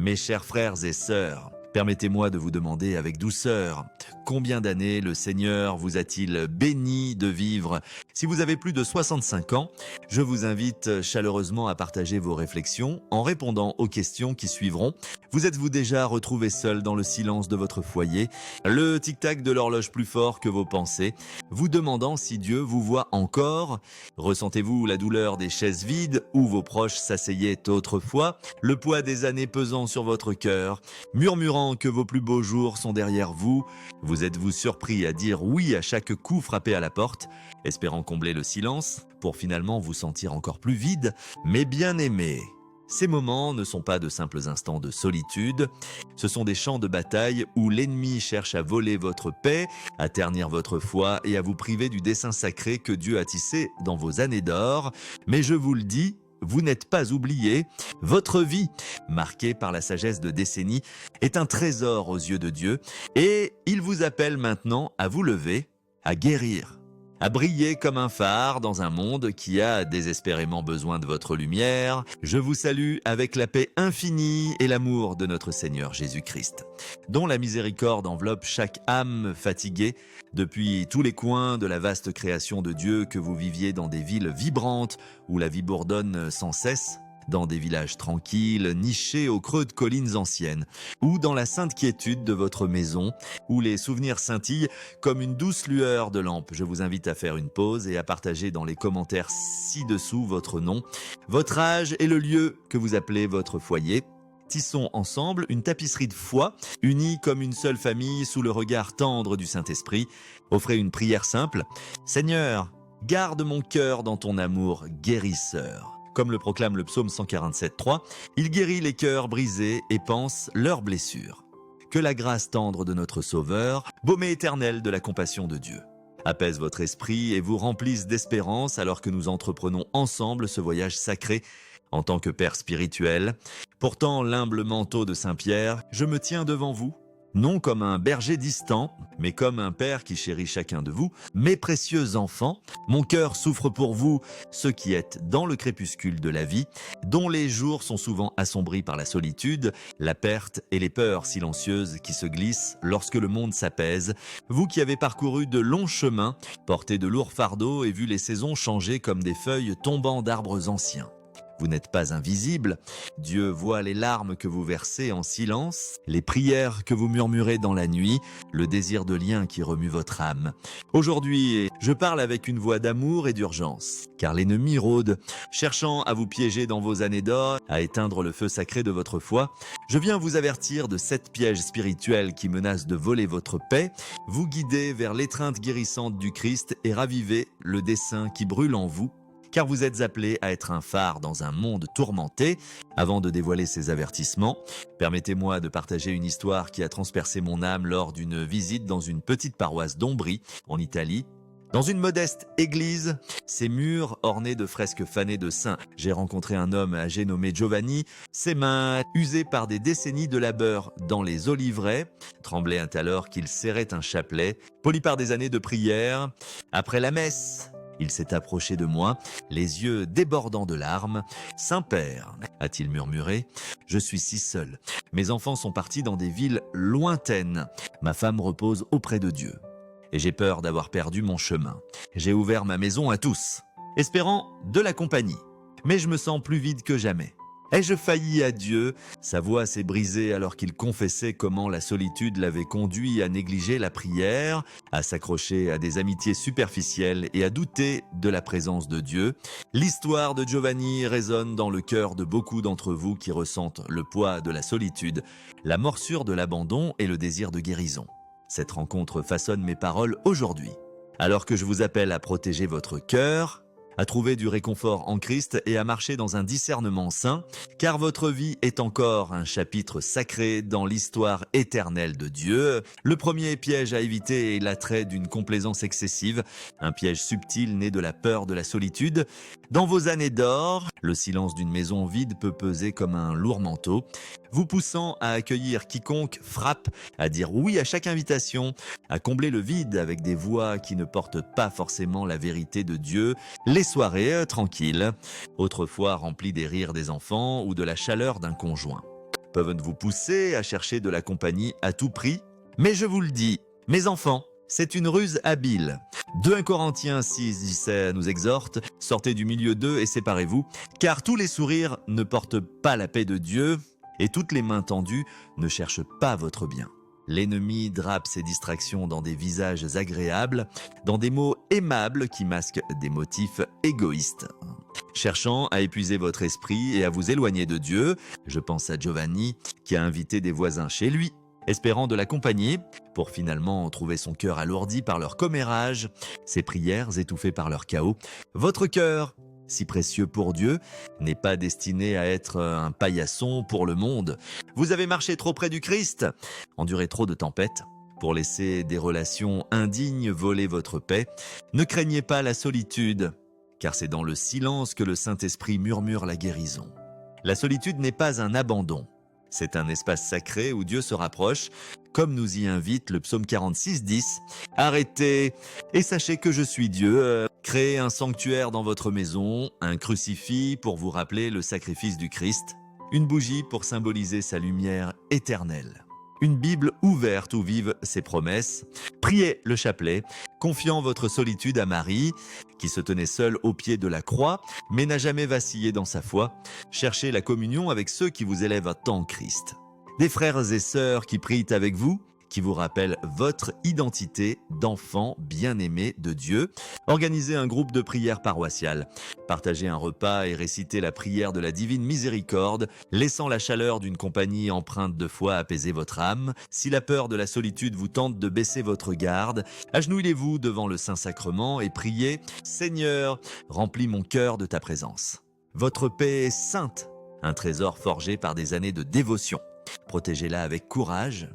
Mes chers frères et sœurs, permettez-moi de vous demander avec douceur, combien d'années le Seigneur vous a-t-il béni de vivre? Si vous avez plus de 65 ans, je vous invite chaleureusement à partager vos réflexions en répondant aux questions qui suivront. Vous êtes-vous déjà retrouvé seul dans le silence de votre foyer, le tic-tac de l'horloge plus fort que vos pensées, vous demandant si Dieu vous voit encore? Ressentez-vous la douleur des chaises vides où vos proches s'asseyaient autrefois, le poids des années pesant sur votre cœur, murmurant que vos plus beaux jours sont derrière vous? Vous êtes-vous surpris à dire oui à chaque coup frappé à la porte, espérant combler le silence pour finalement vous sentir encore plus vide? Mais bien aimés, ces moments ne sont pas de simples instants de solitude, ce sont des champs de bataille où l'ennemi cherche à voler votre paix, à ternir votre foi et à vous priver du dessein sacré que Dieu a tissé dans vos années d'or. Mais je vous le dis, vous n'êtes pas oubliés. Votre vie, marquée par la sagesse de décennies, est un trésor aux yeux de Dieu et il vous appelle maintenant à vous lever, à guérir, à briller comme un phare dans un monde qui a désespérément besoin de votre lumière. Je vous salue avec la paix infinie et l'amour de notre Seigneur Jésus-Christ, dont la miséricorde enveloppe chaque âme fatiguée depuis tous les coins de la vaste création de Dieu, que vous viviez dans des villes vibrantes où la vie bourdonne sans cesse, dans des villages tranquilles, nichés au creux de collines anciennes, ou dans la sainte quiétude de votre maison, où les souvenirs scintillent comme une douce lueur de lampe. Je vous invite à faire une pause et à partager dans les commentaires ci-dessous votre nom, votre âge et le lieu que vous appelez votre foyer. Tissons ensemble une tapisserie de foi, unie comme une seule famille sous le regard tendre du Saint-Esprit. Offrez une prière simple. Seigneur, garde mon cœur dans ton amour guérisseur. Comme le proclame le psaume 147.3, il guérit les cœurs brisés et panse leurs blessures. Que la grâce tendre de notre Sauveur, baume éternel de la compassion de Dieu, apaise votre esprit et vous remplisse d'espérance alors que nous entreprenons ensemble ce voyage sacré en tant que Père spirituel. Portant l'humble manteau de Saint-Pierre, je me tiens devant vous, non comme un berger distant, mais comme un père qui chérit chacun de vous. Mes précieux enfants, mon cœur souffre pour vous, ceux qui êtes dans le crépuscule de la vie, dont les jours sont souvent assombris par la solitude, la perte et les peurs silencieuses qui se glissent lorsque le monde s'apaise. Vous qui avez parcouru de longs chemins, porté de lourds fardeaux et vu les saisons changer comme des feuilles tombant d'arbres anciens. Vous n'êtes pas invisible. Dieu voit les larmes que vous versez en silence, les prières que vous murmurez dans la nuit, le désir de lien qui remue votre âme. Aujourd'hui, je parle avec une voix d'amour et d'urgence, car l'ennemi rôde, cherchant à vous piéger dans vos années d'or, à éteindre le feu sacré de votre foi. Je viens vous avertir de 7 pièges spirituels qui menacent de voler votre paix, vous guider vers l'étreinte guérissante du Christ et raviver le dessein qui brûle en vous, car vous êtes appelés à être un phare dans un monde tourmenté. Avant de dévoiler ces avertissements, permettez-moi de partager une histoire qui a transpercé mon âme lors d'une visite dans une petite paroisse d'Ombrie, en Italie. Dans une modeste église, ses murs ornés de fresques fanées de saints, j'ai rencontré un homme âgé nommé Giovanni. Ses mains, usées par des décennies de labeur dans les oliveraies, tremblaient alors qu'il serrait un chapelet, poli par des années de prière. Après la messe, il s'est approché de moi, les yeux débordants de larmes. « Saint-Père », a-t-il murmuré, « je suis si seul. Mes enfants sont partis dans des villes lointaines. Ma femme repose auprès de Dieu. Et j'ai peur d'avoir perdu mon chemin. J'ai ouvert ma maison à tous, espérant de la compagnie. Mais je me sens plus vide que jamais. Ai-je failli à Dieu? » Sa voix s'est brisée alors qu'il confessait comment la solitude l'avait conduit à négliger la prière, à s'accrocher à des amitiés superficielles et à douter de la présence de Dieu. L'histoire de Giovanni résonne dans le cœur de beaucoup d'entre vous qui ressentent le poids de la solitude, la morsure de l'abandon et le désir de guérison. Cette rencontre façonne mes paroles aujourd'hui. Alors que je vous appelle à protéger votre cœur, à trouver du réconfort en Christ et à marcher dans un discernement saint, car votre vie est encore un chapitre sacré dans l'histoire éternelle de Dieu. Le premier piège à éviter est l'attrait d'une complaisance excessive, un piège subtil né de la peur de la solitude. Dans vos années d'or, le silence d'une maison vide peut peser comme un lourd manteau, vous poussant à accueillir quiconque frappe, à dire oui à chaque invitation, à combler le vide avec des voix qui ne portent pas forcément la vérité de Dieu, les soirées tranquilles, autrefois remplies des rires des enfants ou de la chaleur d'un conjoint. peuvent vous pousser à chercher de la compagnie à tout prix. Mais je vous le dis, mes enfants, c'est une ruse habile. 2 Corinthiens 6:17 nous exhorte, « Sortez du milieu d'eux et séparez-vous, car tous les sourires ne portent pas la paix de Dieu, et toutes les mains tendues ne cherchent pas votre bien. » L'ennemi drape ses distractions dans des visages agréables, dans des mots aimables qui masquent des motifs égoïstes. Cherchant à épuiser votre esprit et à vous éloigner de Dieu, je pense à Giovanni qui a invité des voisins chez lui, espérant de l'accompagner, pour finalement trouver son cœur alourdi par leur commérage, ses prières étouffées par leur chaos. Votre cœur, si précieux pour Dieu, n'est pas destiné à être un paillasson pour le monde. Vous avez marché trop près du Christ, enduré trop de tempêtes, pour laisser des relations indignes voler votre paix. Ne craignez pas la solitude, car c'est dans le silence que le Saint-Esprit murmure la guérison. La solitude n'est pas un abandon. C'est un espace sacré où Dieu se rapproche, comme nous y invite le psaume 46:10. « Arrêtez et sachez que je suis Dieu. Créez un sanctuaire dans votre maison, un crucifix pour vous rappeler le sacrifice du Christ, une bougie pour symboliser sa lumière éternelle. Une Bible ouverte où vivent ses promesses. Priez le chapelet, confiant votre solitude à Marie, qui se tenait seule au pied de la croix, mais n'a jamais vacillé dans sa foi. Cherchez la communion avec ceux qui vous élèvent à tant Christ. Des frères et sœurs qui prient avec vous, qui vous rappellent votre identité d'enfant bien-aimé de Dieu. Organisez un groupe de prière paroissiale. Partagez un repas et récitez la prière de la divine miséricorde, laissant la chaleur d'une compagnie empreinte de foi apaiser votre âme. Si la peur de la solitude vous tente de baisser votre garde, agenouillez-vous devant le Saint-Sacrement et priez « Seigneur, remplis mon cœur de ta présence ». Votre paix est sainte, un trésor forgé par des années de dévotion. Protégez-la avec courage,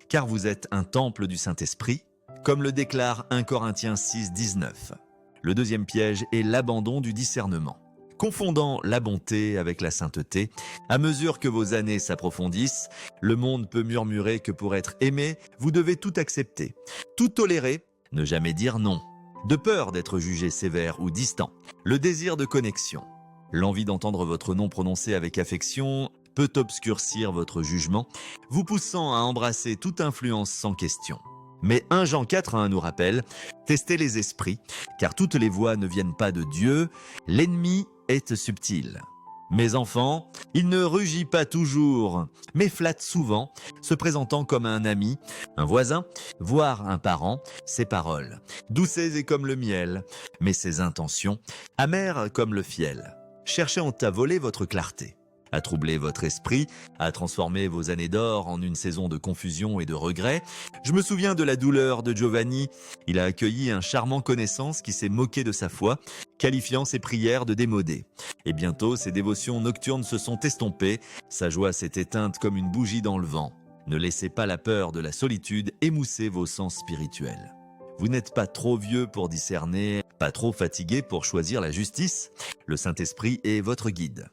car vous êtes un temple du Saint-Esprit, comme le déclare 1 Corinthiens 6:19. Le deuxième piège est l'abandon du discernement. Confondant la bonté avec la sainteté, à mesure que vos années s'approfondissent, le monde peut murmurer que pour être aimé, vous devez tout accepter, tout tolérer, ne jamais dire non, de peur d'être jugé sévère ou distant, le désir de connexion. L'envie d'entendre votre nom prononcé avec affection peut obscurcir votre jugement, vous poussant à embrasser toute influence sans question. Mais 1 Jean 4:1 nous rappelle « Testez les esprits, car toutes les voix ne viennent pas de Dieu, l'ennemi est subtil. » Mes enfants, il ne rugit pas toujours, mais flatte souvent, se présentant comme un ami, un voisin, voire un parent, ses paroles, douces et comme le miel, mais ses intentions, amères comme le fiel, cherchant à voler votre clarté, à troubler votre esprit, à transformer vos années d'or en une saison de confusion et de regret. Je me souviens de la douleur de Giovanni. Il a accueilli un charmant connaissance qui s'est moqué de sa foi, qualifiant ses prières de démodées. Et bientôt, ses dévotions nocturnes se sont estompées, sa joie s'est éteinte comme une bougie dans le vent. Ne laissez pas la peur de la solitude émousser vos sens spirituels. Vous n'êtes pas trop vieux pour discerner, pas trop fatigué pour choisir la justice. Le Saint-Esprit est votre guide,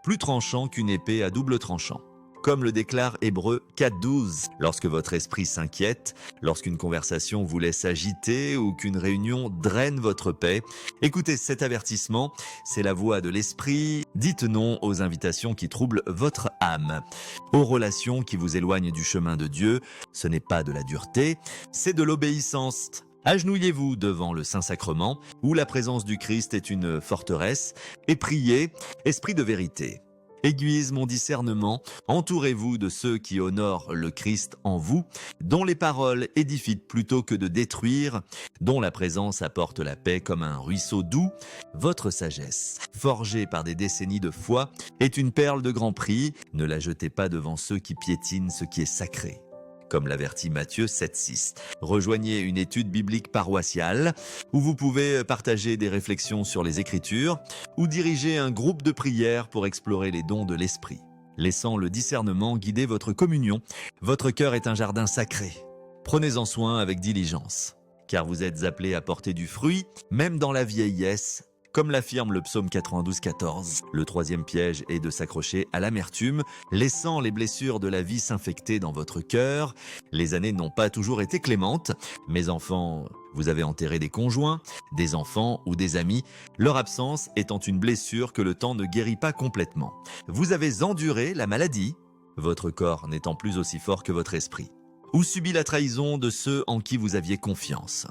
plus tranchant qu'une épée à double tranchant. Comme le déclare Hébreux 4:12, lorsque votre esprit s'inquiète, lorsqu'une conversation vous laisse agiter ou qu'une réunion draine votre paix, écoutez cet avertissement, c'est la voix de l'esprit. Dites non aux invitations qui troublent votre âme, aux relations qui vous éloignent du chemin de Dieu. Ce n'est pas de la dureté, c'est de l'obéissance. Agenouillez-vous devant le Saint-Sacrement, où la présence du Christ est une forteresse, et priez, esprit de vérité. Aiguise mon discernement, entourez-vous de ceux qui honorent le Christ en vous, dont les paroles édifient plutôt que de détruire, dont la présence apporte la paix comme un ruisseau doux. Votre sagesse, forgée par des décennies de foi, est une perle de grand prix. Ne la jetez pas devant ceux qui piétinent ce qui est sacré. Comme l'avertit Matthieu 7:6. Rejoignez une étude biblique paroissiale où vous pouvez partager des réflexions sur les Écritures ou diriger un groupe de prière pour explorer les dons de l'Esprit. Laissant le discernement guider votre communion, votre cœur est un jardin sacré. Prenez-en soin avec diligence, car vous êtes appelés à porter du fruit, même dans la vieillesse, comme l'affirme le psaume 92:14. Le troisième piège est de s'accrocher à l'amertume, laissant les blessures de la vie s'infecter dans votre cœur. Les années n'ont pas toujours été clémentes. Mes enfants, vous avez enterré des conjoints, des enfants ou des amis, leur absence étant une blessure que le temps ne guérit pas complètement. Vous avez enduré la maladie, votre corps n'étant plus aussi fort que votre esprit. Ou subit la trahison de ceux en qui vous aviez confiance.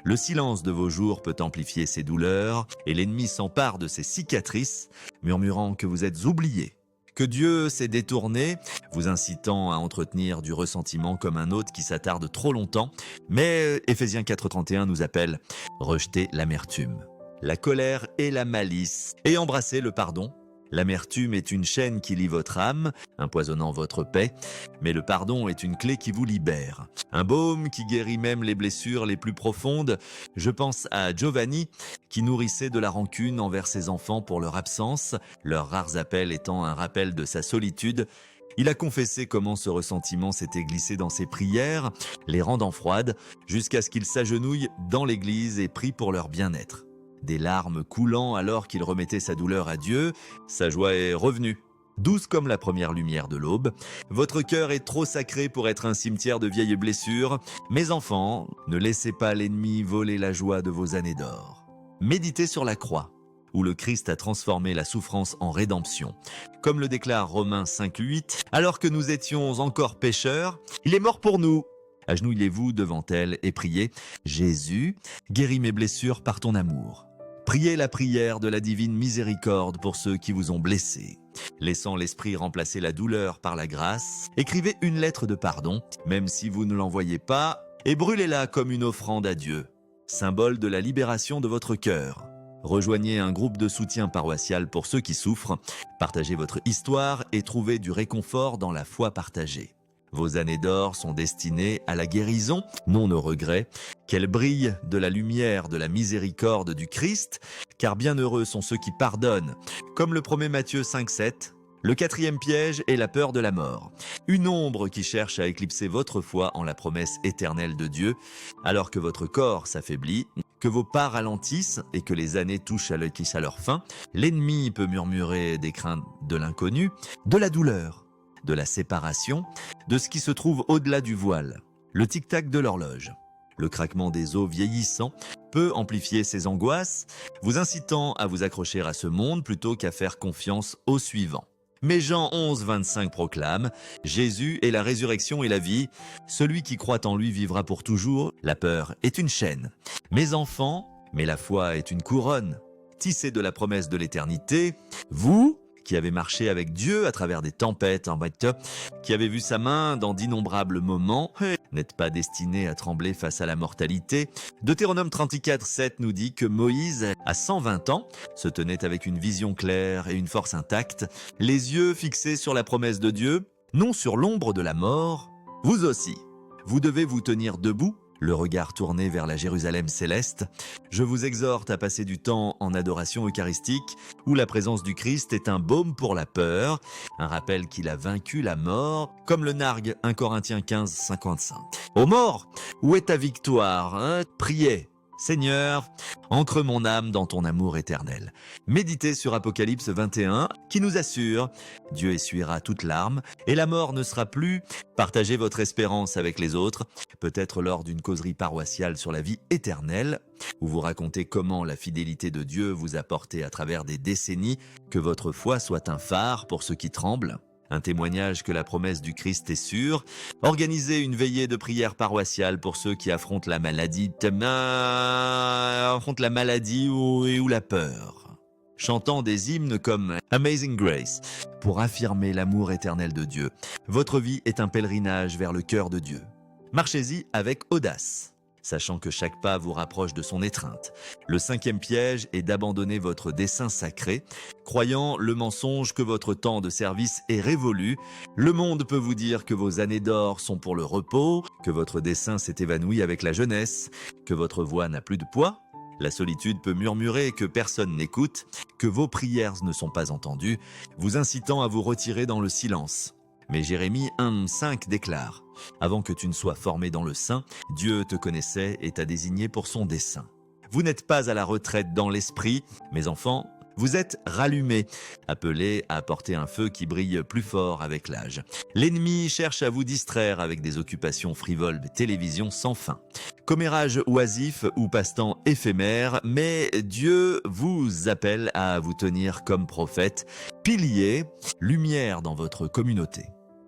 Le silence de vos jours peut amplifier ces douleurs, et l'ennemi s'empare de ces cicatrices, murmurant que vous êtes oubliés, que Dieu s'est détourné, vous incitant à entretenir du ressentiment comme un hôte qui s'attarde trop longtemps. Mais Éphésiens 4,31 nous appelle « Rejetez l'amertume, la colère et la malice, et embrassez le pardon ». L'amertume est une chaîne qui lie votre âme, empoisonnant votre paix, mais le pardon est une clé qui vous libère. Un baume qui guérit même les blessures les plus profondes. Je pense à Giovanni, qui nourrissait de la rancune envers ses enfants pour leur absence, leurs rares appels étant un rappel de sa solitude. Il a confessé comment ce ressentiment s'était glissé dans ses prières, les rendant froides, jusqu'à ce qu'il s'agenouille dans l'église et prie pour leur bien-être. Des larmes coulant alors qu'il remettait sa douleur à Dieu, sa joie est revenue. Douce comme la première lumière de l'aube, votre cœur est trop sacré pour être un cimetière de vieilles blessures. Mes enfants, ne laissez pas l'ennemi voler la joie de vos années d'or. Méditez sur la croix, où le Christ a transformé la souffrance en rédemption. Comme le déclare Romains 5,8, alors que nous étions encore pécheurs, il est mort pour nous. Agenouillez-vous devant elle et priez « Jésus, guéris mes blessures par ton amour ». Priez la prière de la divine miséricorde pour ceux qui vous ont blessés. Laissant l'esprit remplacer la douleur par la grâce, écrivez une lettre de pardon, même si vous ne l'envoyez pas, et brûlez-la comme une offrande à Dieu, symbole de la libération de votre cœur. Rejoignez un groupe de soutien paroissial pour ceux qui souffrent, partagez votre histoire et trouvez du réconfort dans la foi partagée. Vos années d'or sont destinées à la guérison, non aux regrets. Qu'elles brillent de la lumière de la miséricorde du Christ, car bienheureux sont ceux qui pardonnent. Comme le promet Matthieu 5,7, le quatrième piège est la peur de la mort. Une ombre qui cherche à éclipser votre foi en la promesse éternelle de Dieu, alors que votre corps s'affaiblit, que vos pas ralentissent et que les années touchent à leur fin. L'ennemi peut murmurer des craintes de l'inconnu, de la douleur, de la séparation, de ce qui se trouve au-delà du voile, le tic-tac de l'horloge. Le craquement des os vieillissants peut amplifier ces angoisses, vous incitant à vous accrocher à ce monde plutôt qu'à faire confiance au suivant. Mais Jean 11,25 proclame « Jésus est la résurrection et la vie. Celui qui croit en lui vivra pour toujours. La peur est une chaîne. Mes enfants, mais la foi est une couronne. Tissez de la promesse de l'éternité. Vous, qui avez marché avec Dieu à travers des tempêtes, qui avez vu sa main dans d'innombrables moments, n'êtes pas destiné à trembler face à la mortalité. Deutéronome 34,7 nous dit que Moïse, à 120 ans, se tenait avec une vision claire et une force intacte, les yeux fixés sur la promesse de Dieu, non sur l'ombre de la mort. Vous aussi, vous devez vous tenir debout, le regard tourné vers la Jérusalem céleste. Je vous exhorte à passer du temps en adoration eucharistique, où la présence du Christ est un baume pour la peur, un rappel qu'il a vaincu la mort, comme le nargue 1 Corinthiens 15,55. Ô mort, où est ta victoire, Priez. Seigneur, ancre mon âme dans ton amour éternel. Méditez sur Apocalypse 21 qui nous assure « Dieu essuiera toute larme et la mort ne sera plus. Partagez votre espérance avec les autres, peut-être lors d'une causerie paroissiale sur la vie éternelle, où vous racontez comment la fidélité de Dieu vous a porté à travers des décennies, que votre foi soit un phare pour ceux qui tremblent. » Un témoignage que la promesse du Christ est sûre. Organisez une veillée de prière paroissiale pour ceux qui affrontent la maladie, ou la peur. Chantant des hymnes comme Amazing Grace pour affirmer l'amour éternel de Dieu. Votre vie est un pèlerinage vers le cœur de Dieu. Marchez-y avec audace, sachant que chaque pas vous rapproche de son étreinte. Le 5e piège est d'abandonner votre dessein sacré, croyant le mensonge que votre temps de service est révolu. Le monde peut vous dire que vos années d'or sont pour le repos, que votre dessein s'est évanoui avec la jeunesse, que votre voix n'a plus de poids. La solitude peut murmurer que personne n'écoute, que vos prières ne sont pas entendues, vous incitant à vous retirer dans le silence. Mais Jérémie 1,5 déclare « Avant que tu ne sois formé dans le sein, Dieu te connaissait et t'a désigné pour son dessein. Vous n'êtes pas à la retraite dans l'esprit, mes enfants, vous êtes rallumés, appelés à apporter un feu qui brille plus fort avec l'âge. L'ennemi cherche à vous distraire avec des occupations frivoles de télévision sans fin. Commérage oisif ou passe-temps éphémère, mais Dieu vous appelle à vous tenir comme prophète, pilier, lumière dans votre communauté.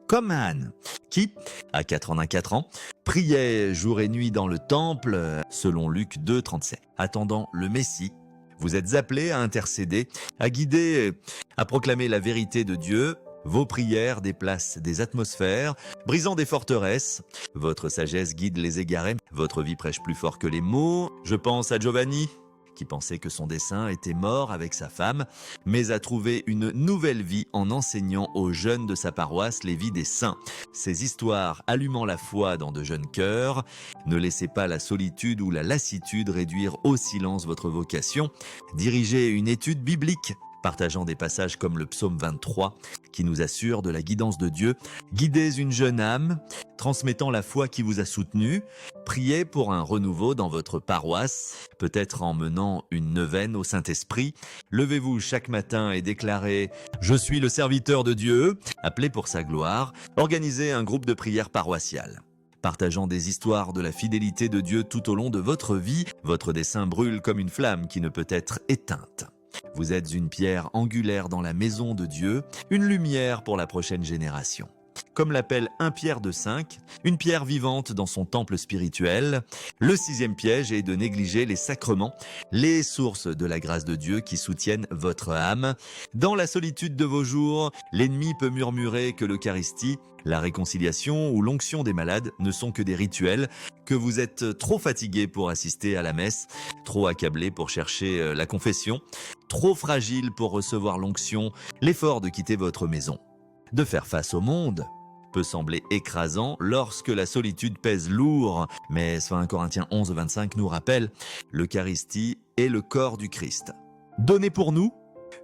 comme Anne, qui, à 84 ans, priait jour et nuit dans le temple, selon Luc 2, 37. Attendant le Messie, vous êtes appelés à intercéder, à guider, à proclamer la vérité de Dieu. Vos prières déplacent des atmosphères, brisant des forteresses. Votre sagesse guide les égarés. Votre vie prêche plus fort que les mots. Je pense à Giovanni, qui pensait que son dessein était mort avec sa femme, mais a trouvé une nouvelle vie en enseignant aux jeunes de sa paroisse les vies des saints. Ces histoires allumant la foi dans de jeunes cœurs. Ne laissez pas la solitude ou la lassitude réduire au silence votre vocation. Dirigez une étude biblique, partageant des passages comme le psaume 23, qui nous assure de la guidance de Dieu. Guidez une jeune âme, transmettant la foi qui vous a soutenu. Priez pour un renouveau dans votre paroisse, peut-être en menant une neuvaine au Saint-Esprit. Levez-vous chaque matin et déclarez « Je suis le serviteur de Dieu », appelé pour sa gloire. Organisez un groupe de prière paroissiale. Partageant des histoires de la fidélité de Dieu tout au long de votre vie, votre dessein brûle comme une flamme qui ne peut être éteinte. Vous êtes une pierre angulaire dans la maison de Dieu, une lumière pour la prochaine génération. Comme l'appelle 1 Pierre 2,5, une pierre vivante dans son temple spirituel. Le 6e piège est de négliger les sacrements, les sources de la grâce de Dieu qui soutiennent votre âme. Dans la solitude de vos jours, l'ennemi peut murmurer que l'Eucharistie, la réconciliation ou l'onction des malades ne sont que des rituels, que vous êtes trop fatigué pour assister à la messe, trop accablé pour chercher la confession, trop fragile pour recevoir l'onction, l'effort de quitter votre maison. De faire face au monde peut sembler écrasant lorsque la solitude pèse lourd, mais 1 Corinthiens 11, 25 nous rappelle « L'Eucharistie est le corps du Christ ». Donnez pour nous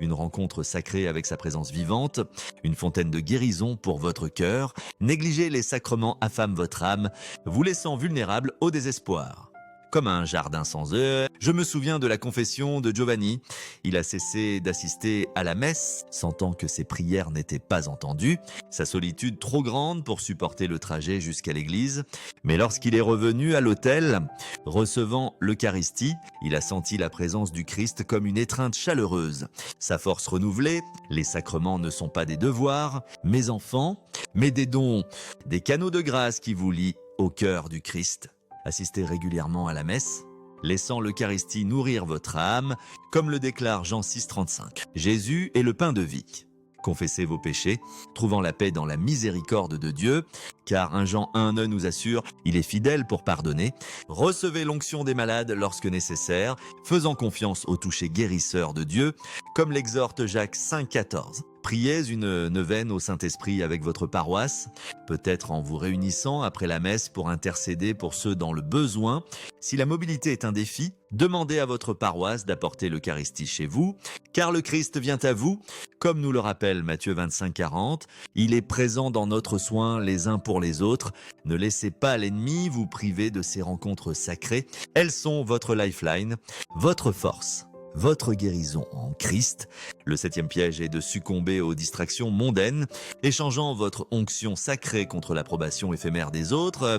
une rencontre sacrée avec sa présence vivante, une fontaine de guérison pour votre cœur. Négligez les sacrements affament votre âme, vous laissant vulnérable au désespoir. Comme un jardin sans heure, je me souviens de la confession de Giovanni. Il a cessé d'assister à la messe, sentant que ses prières n'étaient pas entendues, sa solitude trop grande pour supporter le trajet jusqu'à l'église. Mais lorsqu'il est revenu à l'autel, recevant l'Eucharistie, il a senti la présence du Christ comme une étreinte chaleureuse. Sa force renouvelée, les sacrements ne sont pas des devoirs, mes enfants, mais des dons, des canaux de grâce qui vous lient au cœur du Christ. Assistez régulièrement à la messe, laissant l'Eucharistie nourrir votre âme, comme le déclare Jean 6, 35. Jésus est le pain de vie. Confessez vos péchés, trouvant la paix dans la miséricorde de Dieu, car 1 Jean 1,9 nous assure, il est fidèle pour pardonner. Recevez l'onction des malades lorsque nécessaire, faisant confiance au toucher guérisseur de Dieu, comme l'exhorte Jacques 5, 14. Priez une neuvaine au Saint-Esprit avec votre paroisse, peut-être en vous réunissant après la messe pour intercéder pour ceux dans le besoin. Si la mobilité est un défi, demandez à votre paroisse d'apporter l'Eucharistie chez vous, car le Christ vient à vous, comme nous le rappelle Matthieu 25, 40. Il est présent dans notre soin les uns pour les autres. Ne laissez pas l'ennemi vous priver de ces rencontres sacrées. Elles sont votre lifeline, votre force. Votre guérison en Christ. Le 7e piège est de succomber aux distractions mondaines, échangeant votre onction sacrée contre l'approbation éphémère des autres.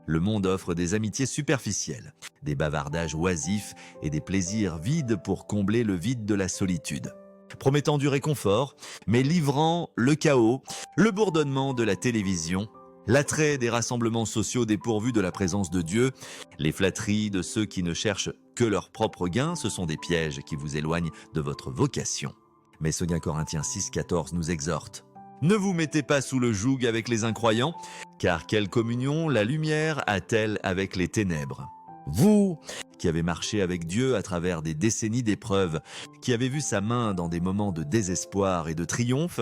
Le monde offre des amitiés superficielles, des bavardages oisifs et des plaisirs vides pour combler le vide de la solitude. Promettant du réconfort, mais livrant le chaos, le bourdonnement de la télévision, l'attrait des rassemblements sociaux dépourvus de la présence de Dieu, les flatteries de ceux qui ne cherchent que leur propre gain, ce sont des pièges qui vous éloignent de votre vocation. Mais 2 Corinthiens 6, 14 nous exhorte. Ne vous mettez pas sous le joug avec les incroyants, car quelle communion la lumière a-t-elle avec les ténèbres ? Vous, qui avez marché avec Dieu à travers des décennies d'épreuves, qui avez vu sa main dans des moments de désespoir et de triomphe,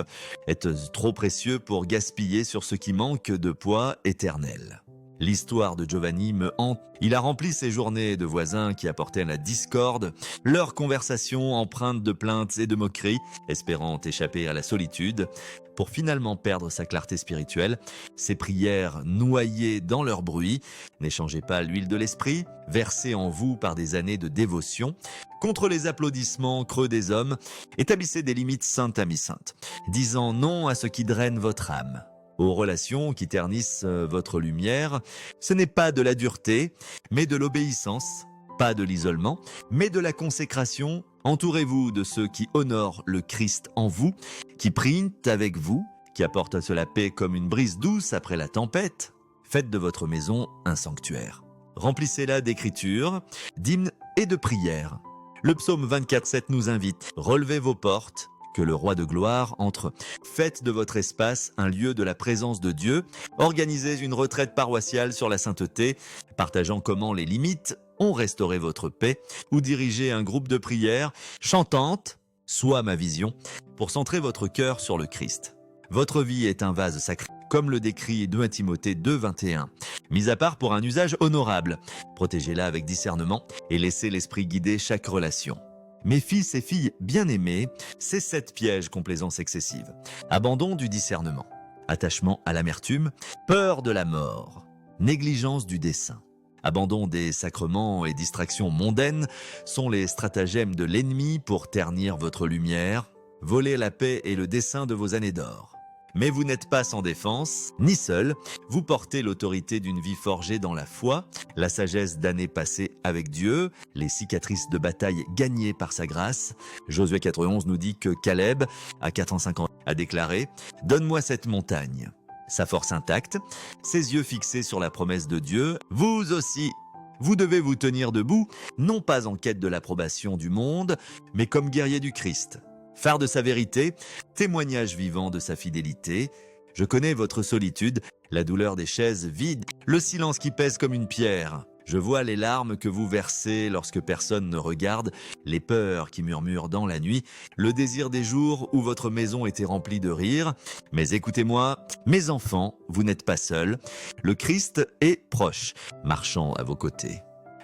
êtes trop précieux pour gaspiller sur ce qui manque de poids éternel. L'histoire de Giovanni me hante. Il a rempli ses journées de voisins qui apportaient la discorde, leurs conversations empreintes de plaintes et de moqueries, espérant échapper à la solitude, pour finalement perdre sa clarté spirituelle, ses prières noyées dans leur bruit. N'échangez pas l'huile de l'esprit, versée en vous par des années de dévotion, contre les applaudissements creux des hommes. Établissez des limites saintes à mi-saintes, disant non à ce qui draine votre âme. Aux relations qui ternissent votre lumière, ce n'est pas de la dureté, mais de l'obéissance. pas de l'isolement, mais de la consécration. Entourez-vous de ceux qui honorent le Christ en vous, qui prient avec vous, qui apportent la paix comme une brise douce après la tempête. Faites de votre maison un sanctuaire. Remplissez-la d'écritures, d'hymnes et de prières. Le psaume 24,7 nous invite « Relevez vos portes, que le roi de gloire entre. Faites de votre espace un lieu de la présence de Dieu. Organisez une retraite paroissiale sur la sainteté, partageant comment les limites ont restauré votre paix, ou dirigez un groupe de prière chantante, soit ma vision, pour centrer votre cœur sur le Christ. Votre vie est un vase sacré, comme le décrit 2 Timothée 2,21. Mis à part pour un usage honorable, protégez-la avec discernement et laissez l'esprit guider chaque relation. Mes fils et filles bien-aimés, c'est 7 pièges complaisance excessive. Abandon du discernement, attachement à l'amertume, peur de la mort, négligence du dessein. Abandon des sacrements et distractions mondaines sont les stratagèmes de l'ennemi pour ternir votre lumière, voler la paix et le dessein de vos années d'or. Mais vous n'êtes pas sans défense, ni seul. Vous portez l'autorité d'une vie forgée dans la foi, la sagesse d'années passées avec Dieu, les cicatrices de bataille gagnées par sa grâce. Josué 4,11 nous dit que Caleb, à 405 ans, a déclaré « Donne-moi cette montagne ». Sa force intacte, ses yeux fixés sur la promesse de Dieu, vous aussi. Vous devez vous tenir debout, non pas en quête de l'approbation du monde, mais comme guerrier du Christ. Phare de sa vérité, témoignage vivant de sa fidélité. Je connais votre solitude, la douleur des chaises vides, le silence qui pèse comme une pierre. Je vois les larmes que vous versez lorsque personne ne regarde, les peurs qui murmurent dans la nuit, le désir des jours où votre maison était remplie de rire. Mais écoutez-moi, mes enfants, vous n'êtes pas seuls. Le Christ est proche, marchant à vos côtés.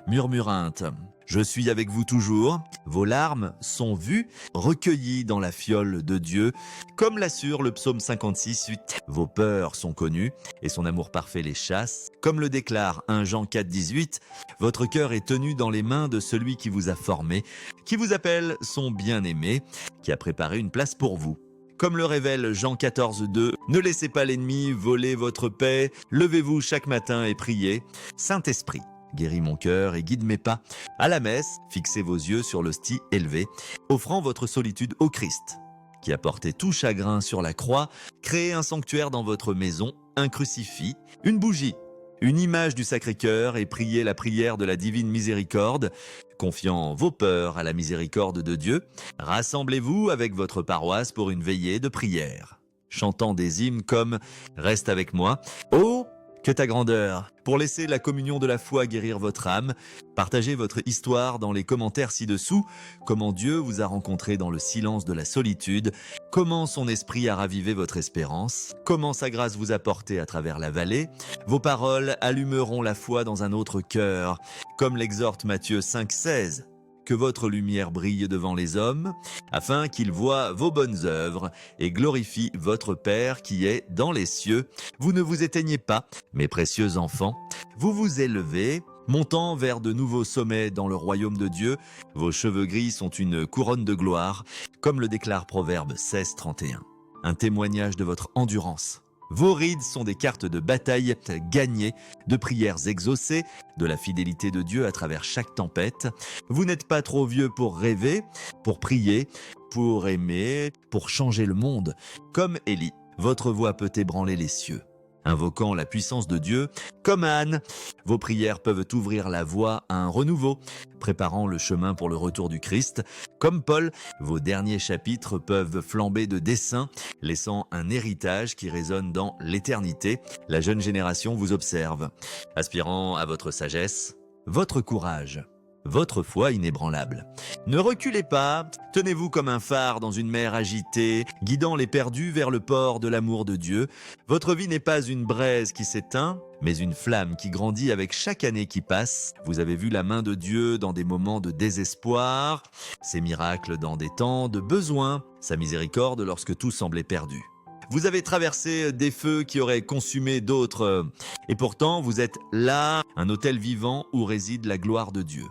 Murmurinte, je suis avec vous toujours, vos larmes sont vues, recueillies dans la fiole de Dieu, comme l'assure le psaume 56, vos peurs sont connues et son amour parfait les chasse. Comme le déclare 1 Jean 4, 18, votre cœur est tenu dans les mains de celui qui vous a formé, qui vous appelle son bien-aimé, qui a préparé une place pour vous. Comme le révèle Jean 14, 2, ne laissez pas l'ennemi voler votre paix, levez-vous chaque matin et priez. Saint-Esprit, guéris mon cœur et guide mes pas. À la messe, fixez vos yeux sur l'hostie élevée, offrant votre solitude au Christ, qui a porté tout chagrin sur la croix. Créez un sanctuaire dans votre maison, un crucifix, une bougie, une image du Sacré-Cœur et priez la prière de la divine miséricorde, confiant vos peurs à la miséricorde de Dieu. Rassemblez-vous avec votre paroisse pour une veillée de prière, chantant des hymnes comme « Reste avec moi »,« Oh !» que ta grandeur, pour laisser la communion de la foi guérir votre âme. Partagez votre histoire dans les commentaires ci-dessous, comment Dieu vous a rencontré dans le silence de la solitude, comment son esprit a ravivé votre espérance, comment sa grâce vous a porté à travers la vallée. Vos paroles allumeront la foi dans un autre cœur, comme l'exhorte Matthieu 5,16. Que votre lumière brille devant les hommes, afin qu'ils voient vos bonnes œuvres et glorifient votre Père qui est dans les cieux. Vous ne vous éteignez pas, mes précieux enfants. Vous vous élevez, montant vers de nouveaux sommets dans le royaume de Dieu. Vos cheveux gris sont une couronne de gloire, comme le déclare Proverbe 16, 31. Un témoignage de votre endurance. Vos rides sont des cartes de bataille gagnées, de prières exaucées, de la fidélité de Dieu à travers chaque tempête. Vous n'êtes pas trop vieux pour rêver, pour prier, pour aimer, pour changer le monde. Comme Élie, votre voix peut ébranler les cieux. Invoquant la puissance de Dieu, comme Anne, vos prières peuvent ouvrir la voie à un renouveau, préparant le chemin pour le retour du Christ. Comme Paul, vos derniers chapitres peuvent flamber de desseins, laissant un héritage qui résonne dans l'éternité. La jeune génération vous observe, aspirant à votre sagesse, votre courage, votre foi inébranlable. Ne reculez pas, tenez-vous comme un phare dans une mer agitée, guidant les perdus vers le port de l'amour de Dieu. Votre vie n'est pas une braise qui s'éteint, mais une flamme qui grandit avec chaque année qui passe. Vous avez vu la main de Dieu dans des moments de désespoir, ses miracles dans des temps de besoin, sa miséricorde lorsque tout semblait perdu. Vous avez traversé des feux qui auraient consumé d'autres, et pourtant vous êtes là, un autel vivant où réside la gloire de Dieu.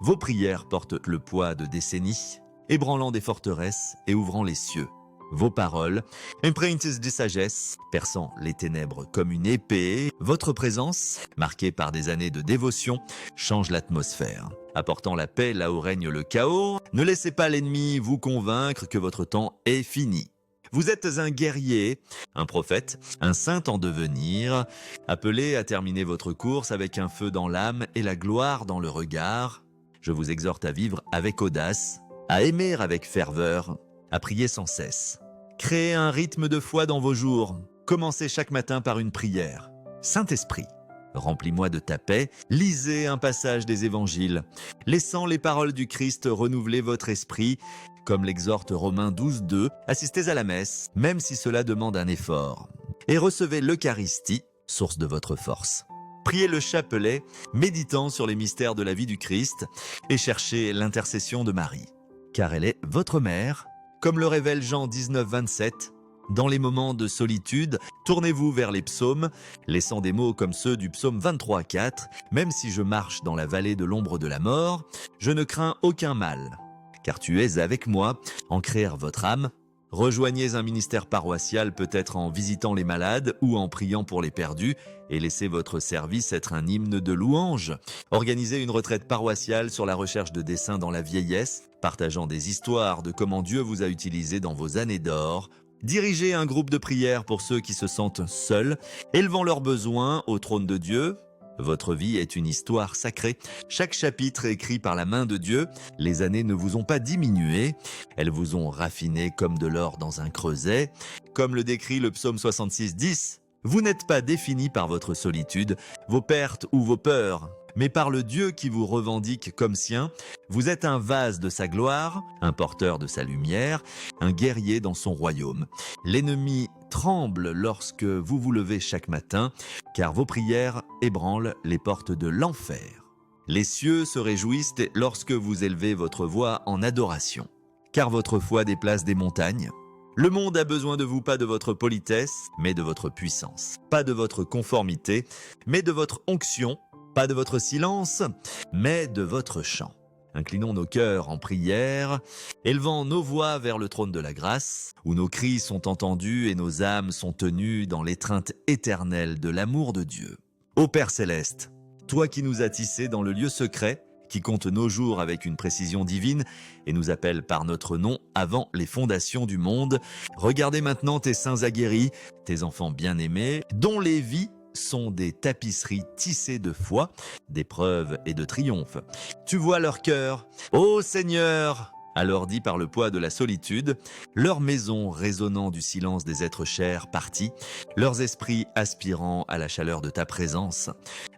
Vos prières portent le poids de décennies, ébranlant des forteresses et ouvrant les cieux. vos paroles, empreintes de sagesse, perçant les ténèbres comme une épée, votre présence, marquée par des années de dévotion, change l'atmosphère. Apportant la paix là où règne le chaos, ne laissez pas l'ennemi vous convaincre que votre temps est fini. Vous êtes un guerrier, un prophète, un saint en devenir, appelé à terminer votre course avec un feu dans l'âme et la gloire dans le regard. Je vous exhorte à vivre avec audace, à aimer avec ferveur, à prier sans cesse. Créez un rythme de foi dans vos jours. Commencez chaque matin par une prière. Saint-Esprit, remplis-moi de ta paix. Lisez un passage des évangiles. Laissant les paroles du Christ renouveler votre esprit, comme l'exhorte Romains 12:2, assistez à la messe, même si cela demande un effort. Et recevez l'Eucharistie, source de votre force. Priez le chapelet, méditant sur les mystères de la vie du Christ, et cherchez l'intercession de Marie. Car elle est votre mère, comme le révèle Jean 19:27. Dans les moments de solitude, tournez-vous vers les psaumes, laissant des mots comme ceux du psaume 23:4. Même si je marche dans la vallée de l'ombre de la mort, je ne crains aucun mal. Car tu es avec moi, ancrer votre âme. Rejoignez un ministère paroissial peut-être en visitant les malades ou en priant pour les perdus et laissez votre service être un hymne de louange. Organisez une retraite paroissiale sur la recherche de desseins dans la vieillesse, partageant des histoires de comment Dieu vous a utilisé dans vos années d'or. Dirigez un groupe de prière pour ceux qui se sentent seuls, élevant leurs besoins au trône de Dieu. Votre vie est une histoire sacrée. Chaque chapitre est écrit par la main de Dieu. Les années ne vous ont pas diminué. Elles vous ont raffiné comme de l'or dans un creuset. Comme le décrit le psaume 66:10, vous n'êtes pas défini par votre solitude, vos pertes ou vos peurs, mais par le Dieu qui vous revendique comme sien. Vous êtes un vase de sa gloire, un porteur de sa lumière, un guerrier dans son royaume. L'ennemi tremble lorsque vous vous levez chaque matin, car vos prières ébranlent les portes de l'enfer. Les cieux se réjouissent lorsque vous élevez votre voix en adoration, car votre foi déplace des montagnes. Le monde a besoin de vous, pas de votre politesse, mais de votre puissance. Pas de votre conformité, mais de votre onction. Pas de votre silence, mais de votre chant. Inclinons nos cœurs en prière, élevant nos voix vers le trône de la grâce, où nos cris sont entendus et nos âmes sont tenues dans l'étreinte éternelle de l'amour de Dieu. Ô Père céleste, toi qui nous as tissés dans le lieu secret, qui compte nos jours avec une précision divine et nous appelle par notre nom avant les fondations du monde, regardez maintenant tes saints aguerris, tes enfants bien-aimés, dont les vies sont des tapisseries tissées de foi, d'épreuves et de triomphes. Tu vois leur cœur, ô Seigneur, alourdi par le poids de la solitude, leurs maisons résonnant du silence des êtres chers partis, leurs esprits aspirant à la chaleur de ta présence.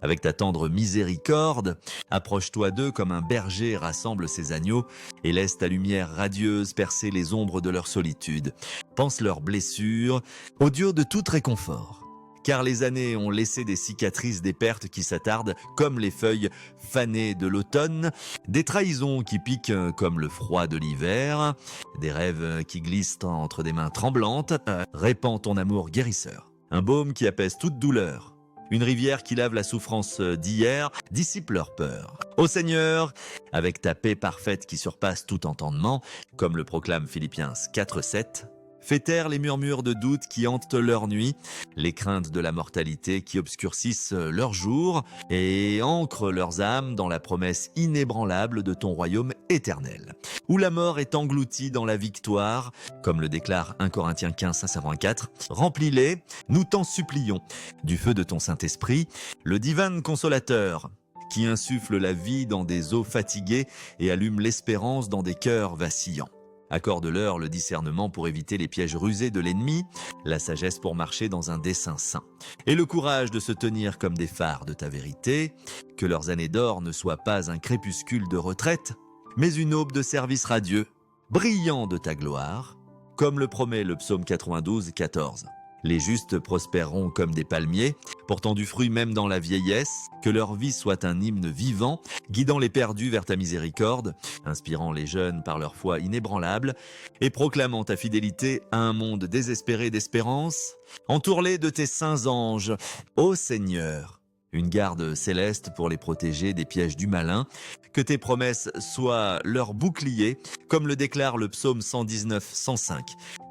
Avec ta tendre miséricorde, approche-toi d'eux comme un berger rassemble ses agneaux et laisse ta lumière radieuse percer les ombres de leur solitude. Pense leurs blessures, ô Dieu de tout réconfort. Car les années ont laissé des cicatrices, des pertes qui s'attardent comme les feuilles fanées de l'automne, des trahisons qui piquent comme le froid de l'hiver, des rêves qui glissent entre des mains tremblantes. Répands ton amour guérisseur, un baume qui apaise toute douleur, une rivière qui lave la souffrance d'hier, dissipe leur peur. Ô Seigneur, avec ta paix parfaite qui surpasse tout entendement, comme le proclame Philippiens 4:7, fais taire les murmures de doute qui hantent leur nuit, les craintes de la mortalité qui obscurcissent leurs jours et ancrent leurs âmes dans la promesse inébranlable de ton royaume éternel, où la mort est engloutie dans la victoire, comme le déclare 1 Corinthiens 15:5-4. Remplis-les, nous t'en supplions, du feu de ton Saint-Esprit, le divin consolateur, qui insuffle la vie dans des eaux fatiguées et allume l'espérance dans des cœurs vacillants. Accorde-leur le discernement pour éviter les pièges rusés de l'ennemi, la sagesse pour marcher dans un dessein saint, et le courage de se tenir comme des phares de ta vérité, que leurs années d'or ne soient pas un crépuscule de retraite, mais une aube de service radieux, brillant de ta gloire, comme le promet le psaume 92:14. Les justes prospéreront comme des palmiers, portant du fruit même dans la vieillesse, que leur vie soit un hymne vivant, guidant les perdus vers ta miséricorde, inspirant les jeunes par leur foi inébranlable, et proclamant ta fidélité à un monde désespéré d'espérance. Entoure-les de tes saints anges, ô Seigneur, une garde céleste pour les protéger des pièges du malin. Que tes promesses soient leur bouclier, comme le déclare le psaume 119-105.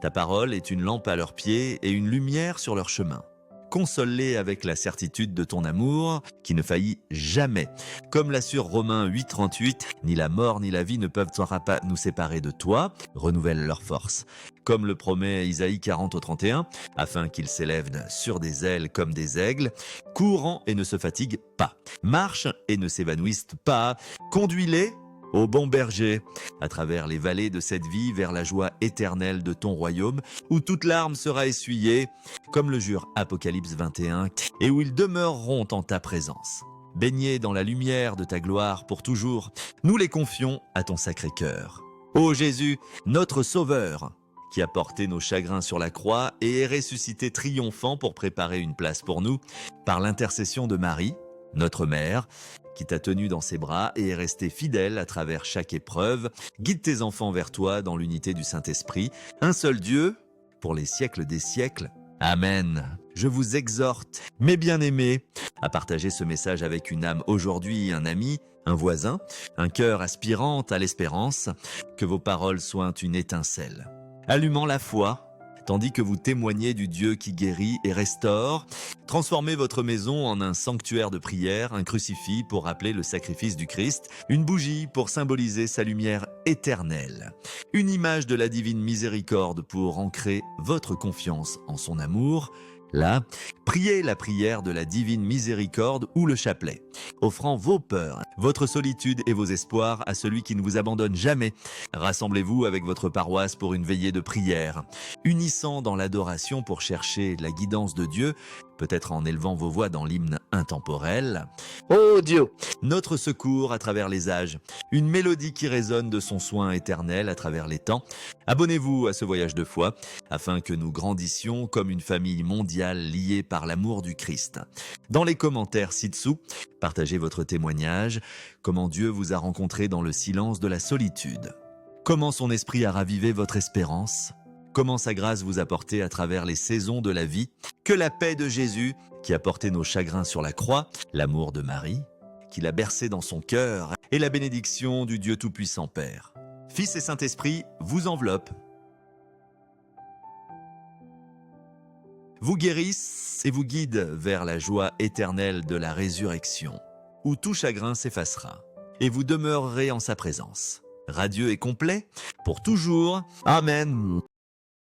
Ta parole est une lampe à leurs pieds et une lumière sur leur chemin. Console-les avec la certitude de ton amour, qui ne faillit jamais. Comme l'assure Romains 8,38, ni la mort ni la vie ne peuvent pas nous séparer de toi, renouvelle leur force. Comme le promet Isaïe 40-31, afin qu'ils s'élèvent sur des ailes comme des aigles, courant et ne se fatiguent pas, marchent et ne s'évanouissent pas, conduis-les ô bon berger, à travers les vallées de cette vie vers la joie éternelle de ton royaume, où toute larme sera essuyée, comme le jure Apocalypse 21, et où ils demeureront en ta présence. Baignés dans la lumière de ta gloire pour toujours, nous les confions à ton sacré cœur. Ô Jésus, notre Sauveur, qui a porté nos chagrins sur la croix et est ressuscité triomphant pour préparer une place pour nous, par l'intercession de Marie, notre mère, qui t'a tenu dans ses bras et est restée fidèle à travers chaque épreuve, guide tes enfants vers toi dans l'unité du Saint-Esprit, un seul Dieu, pour les siècles des siècles. Amen. Je vous exhorte, mes bien-aimés, à partager ce message avec une âme aujourd'hui, un ami, un voisin, un cœur aspirant à l'espérance, que vos paroles soient une étincelle, allumant la foi, tandis que vous témoignez du Dieu qui guérit et restaure. Transformez votre maison en un sanctuaire de prière, un crucifix pour rappeler le sacrifice du Christ, une bougie pour symboliser sa lumière éternelle, une image de la divine miséricorde pour ancrer votre confiance en son amour. Là, priez la prière de la divine miséricorde ou le chapelet, offrant vos peurs, votre solitude et vos espoirs à celui qui ne vous abandonne jamais. Rassemblez-vous avec votre paroisse pour une veillée de prière, unissant dans l'adoration pour chercher la guidance de Dieu, peut-être en élevant vos voix dans l'hymne intemporel. Ô Dieu, notre secours à travers les âges, une mélodie qui résonne de son soin éternel à travers les temps. Abonnez-vous à ce voyage de foi, afin que nous grandissions comme une famille mondiale liée par l'amour du Christ. Dans les commentaires ci-dessous, partagez votre témoignage, comment Dieu vous a rencontré dans le silence de la solitude. Comment son esprit a ravivé votre espérance. Comment sa grâce vous a porté à travers les saisons de la vie. Que la paix de Jésus, qui a porté nos chagrins sur la croix, l'amour de Marie, qui l'a bercé dans son cœur, et la bénédiction du Dieu Tout-Puissant Père, Fils et Saint-Esprit vous enveloppent, vous guérissent et vous guident vers la joie éternelle de la résurrection, où tout chagrin s'effacera, et vous demeurerez en sa présence, radieux et complet, pour toujours. Amen.